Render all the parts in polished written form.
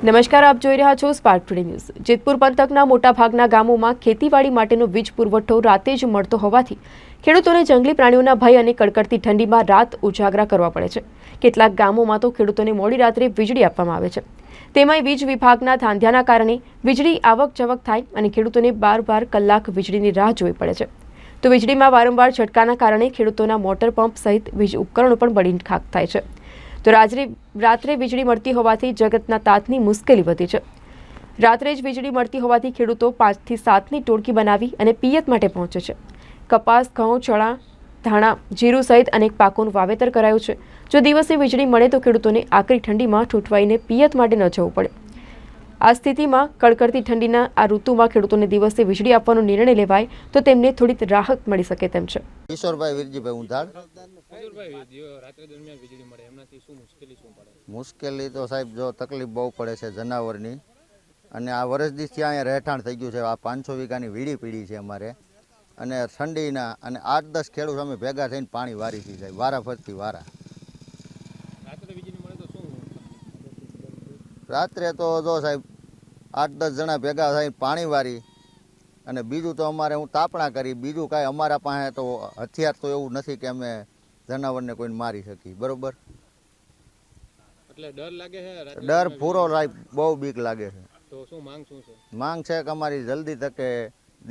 નમસ્કાર, આપ જોઈ રહ્યા છો સ્પાર્ક ટુડે ન્યૂઝ। જેતપુર પંથકના મોટાભાગના ગામોમાં ખેતીવાડી માટેનો વીજ પુરવઠો રાતે જ મળતો હોવાથી ખેડૂતોને જંગલી પ્રાણીઓના ભય અને કડકડતી ઠંડીમાં રાત ઉજાગરા કરવા પડે છે। કેટલાક ગામોમાં તો ખેડૂતોને મોડી રાત્રે વીજળી આપવામાં આવે છે। તેમાંય વીજ વિભાગના ધાંધિયાના કારણે વીજળી આવક જવક થાય અને ખેડૂતોને 12 કલાક વીજળીની રાહ જોવી પડે છે। તો વીજળીમાં વારંવાર છટકાના કારણે ખેડૂતોના મોટર પંપ સહિત વીજ ઉપકરણો પણ બળીને ખાખ થાય છે। તો રાત્રે વીજળી મળતી હોવાથી જગતના તાતની મુશ્કેલી વધી છે। રાત્રે જ વીજળી મળતી હોવાથી ખેડૂતો 5 થી 7ની ટોળકી બનાવી અને પિયત માટે પહોંચે છે। કપાસ, ઘઉં, ચણા, ધાણા, જીરું સહિત અનેક પાકોનું વાવેતર કરાયું છે। જો દિવસે વીજળી મળે તો ખેડૂતોને આકરી ઠંડીમાં ઠૂંઠવાઈને પિયત માટે ન જવું પડે। આ સ્થિતિમાં કડકડતી ઠંડીના આ ઋતુમાં ખેડૂતોને દિવસે વીજળી આપવાનો નિર્ણય લેવાય તો તેમને થોડી રાહત મળી શકે તેમ છે। કિશોરભાઈ વીરજીભાઈ ઉંધાડ। રાત્રે દરમિયાન વીજળી મળે એમનાથી શું મુશ્કેલી પડે? મુશ્કેલી તો સાહેબ જો તકલીફ બહુ પડે છે જનાવરની, અને આ વર્ષથી અહીંયા રહેઠાણ થઈ ગયું છે। આ 500 વીઘાની વીડી પીડી છે અમારે, અને ઠંડીના અને 8-10 ખેડૂત અમે ભેગા થઈને પાણી વારી થઈ જાય વારા ફરતી વારા। રાત્રે વીજળી મળે તો શું? રાત્રે તો જો સાહેબ 8-10 જણા ભેગા થઈને પાણી વારી, અને બીજું તો અમારે હું તાપણા કરી, બીજું કાંઈ અમારા પાસે તો હથિયાર તો એવું નથી કે અમે જનાવરને કોઈને મારી શકીએ, બરોબર? એટલે ડર લાગે છે? ડર પૂરો સાહેબ, બહુ બીક લાગે છે। તો શું માંગ શું છે? માંગ છે કે અમારી જલ્દી તકે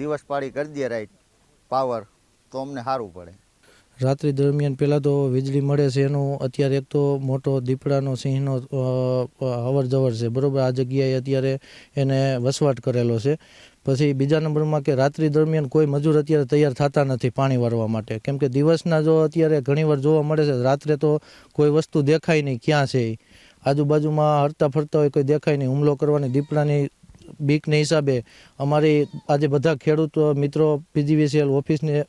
દિવસ પાળી કરી દે રાઈટ પાવર, તો અમને સારું પડે। રાત્રિ દરમિયાન પહેલાં તો વીજળી મળે છે એનું અત્યારે એક તો મોટો દીપડાનો સિંહનો અવર જવર છે, બરાબર? આ જગ્યાએ અત્યારે એને વસવાટ કરેલો છે। પછી બીજા નંબરમાં કે રાત્રિ દરમિયાન કોઈ મજૂર અત્યારે તૈયાર થતા નથી પાણી વારવા માટે, કેમ કે દિવસના જો અત્યારે ઘણીવાર જોવા મળે છે, રાત્રે તો કોઈ વસ્તુ દેખાય નહીં ક્યાં છે, આજુબાજુમાં હરતા ફરતા હોય કોઈ દેખાય નહીં। હુમલો કરવાની દીપડાની બીકને હિસાબે અમારી આજે બધા ખેડૂત મિત્રો પીજીવીસીએલ ઓફિસની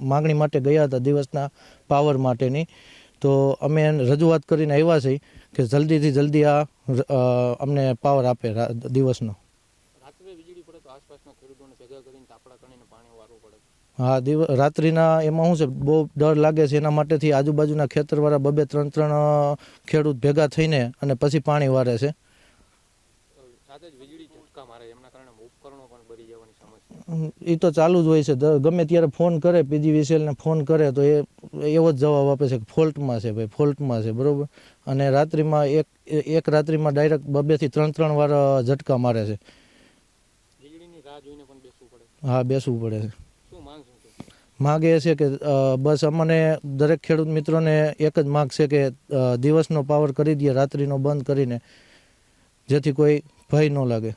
માગણી માટે ગયા હતા દિવસના પાવર માટેની, તો અમે રજૂઆત કરીને આવ્યા છીએ કે જલ્દીથી જલ્દી આ અમને પાવર આપે દિવસનો। રાત્રે વીજળી પડે તો આસપાસના ખેડૂતોને ભેગા કરીને તાપડા કરીને પાણી વારવું પડે? હા, રાત્રિના એમાં શું છે, બહુ ડર લાગે છે, એના માટેથી આજુબાજુના ખેતરવાળા 2-3 ખેડૂત ભેગા થઈને અને પછી પાણી વારે છે। સાથે જ વીજળી ઝટકા મારે એમના કારણે ઉપકરણો પણ બળી જવાની સમસ્યા એ તો ચાલુ જ હોય છે। ગમે ત્યારે ફોન કરે, પીજીવીસીએલને ફોન કરે તો એ એવો જ જવાબ આપે છે કે ફોલ્ટમાં છે ભાઈ, ફોલ્ટમાં છે, બરાબર? અને રાત્રિમાં એક રાત્રિમાં ડાયરેક્ટ 2 થી 3 વાર ઝટકા મારે છે। વીજળીની રાહ જોઈને પણ બેસવું પડે? હા, બેસવું પડે છે। શું માંગ શું છે? માગ એ છે કે બસ અમને દરેક ખેડૂત મિત્રોને એક જ માગ છે કે દિવસનો પાવર કરી દે, રાત્રિનો બંધ કરીને, જેથી કોઈ ભય ન લાગે।